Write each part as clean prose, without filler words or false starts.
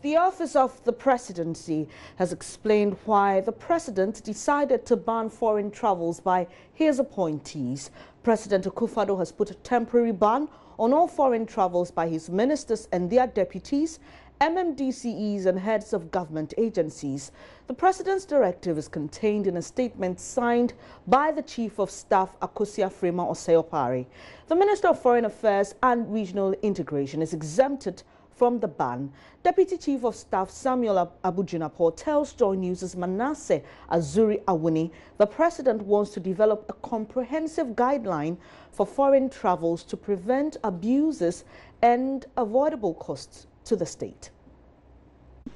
The Office of the Presidency has explained why the President decided to ban foreign travels by his appointees. President Akufo-Addo has put a temporary ban on all foreign travels by his ministers and their deputies, MMDCEs and heads of government agencies. The President's directive is contained in a statement signed by the Chief of Staff, Akosua Frema Osayopare. The Minister of Foreign Affairs and Regional Integration is exempted from the ban. Deputy Chief of Staff Samuel Jinapor tells JoyNews' Manasseh Azuri Awuni the President wants to develop a comprehensive guideline for foreign travels to prevent abuses and avoidable costs to the state.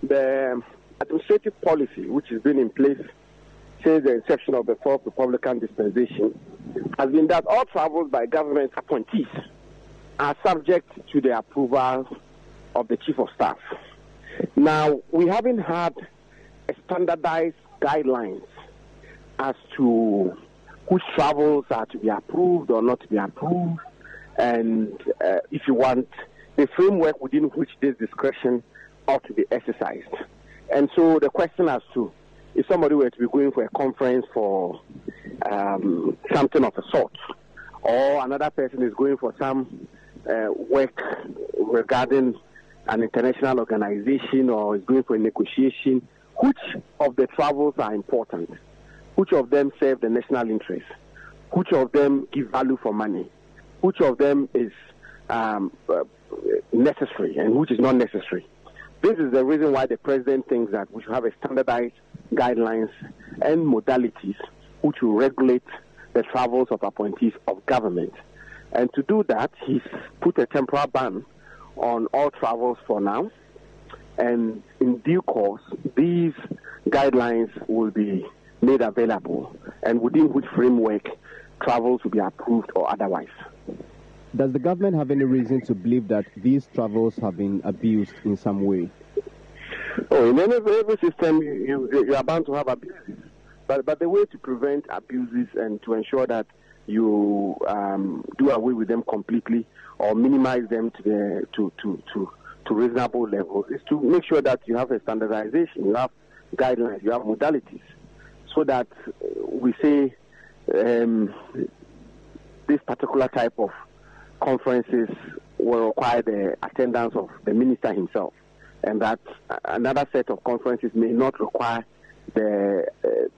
The administrative policy, which has been in place since the inception of the Fourth Republican dispensation, has been that all travels by government appointees are subject to the approval of the Chief of Staff. Now, we haven't had a standardized guidelines as to which travels are to be approved or not to be approved, and if you want, the framework within which this discretion ought to be exercised. And so the question as to if somebody were to be going for a conference for something of a sort, or another person is going for some work regarding an international organization, or is going for a negotiation, which of the travels are important? Which of them serve the national interest? Which of them give value for money? Which of them is necessary and which is not necessary? This is the reason why the President thinks that we should have a standardized guidelines and modalities which will regulate the travels of appointees of government. And to do that, he's put a temporary ban on all travels for now, and in due course these guidelines will be made available, and within which framework travels will be approved or otherwise. Does the government have any reason to believe that these travels have been abused in some way? Oh, in every system you are bound to have abuses, but the way to prevent abuses and to ensure that you do away with them completely or minimize them to reasonable levels is to make sure that you have a standardization, you have guidelines, you have modalities, so that we say this particular type of conferences will require the attendance of the minister himself, and that another set of conferences may not require the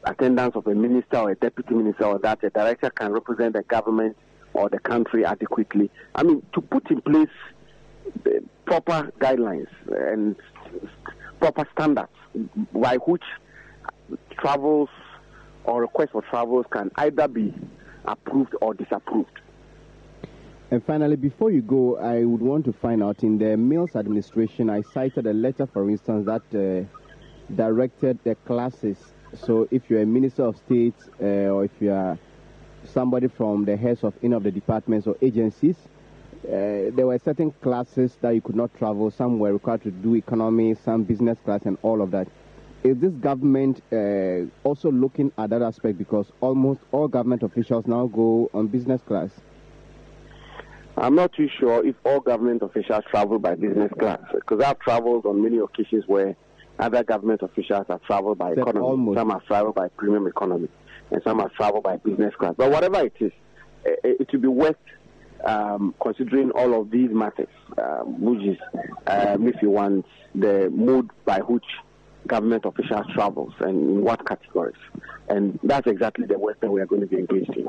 attendance of a minister or a deputy minister, or that a director can represent the government or the country adequately. I mean, to put in place proper guidelines and proper standards by which travels or requests for travels can either be approved or disapproved. And finally, before you go, I would want to find out, in the Mills administration, I cited a letter, for instance, that directed the classes. So if you're a minister of state or if you are somebody from the heads of any of the departments or agencies, there were certain classes that you could not travel. Some were required to do economy, some business class, and all of that. Is this government also looking at that aspect, because almost all government officials now go on business class? I'm not too sure if all government officials travel by business class, because I've traveled on many occasions where other government officials have traveled by economy. Almost. Some have traveled by premium economy, and some have traveled by business class. But whatever it is, it will be worth considering all of these matters, which is, if you want, the mode by which government officials travels and in what categories. And that's exactly the work that we are going to be engaged in.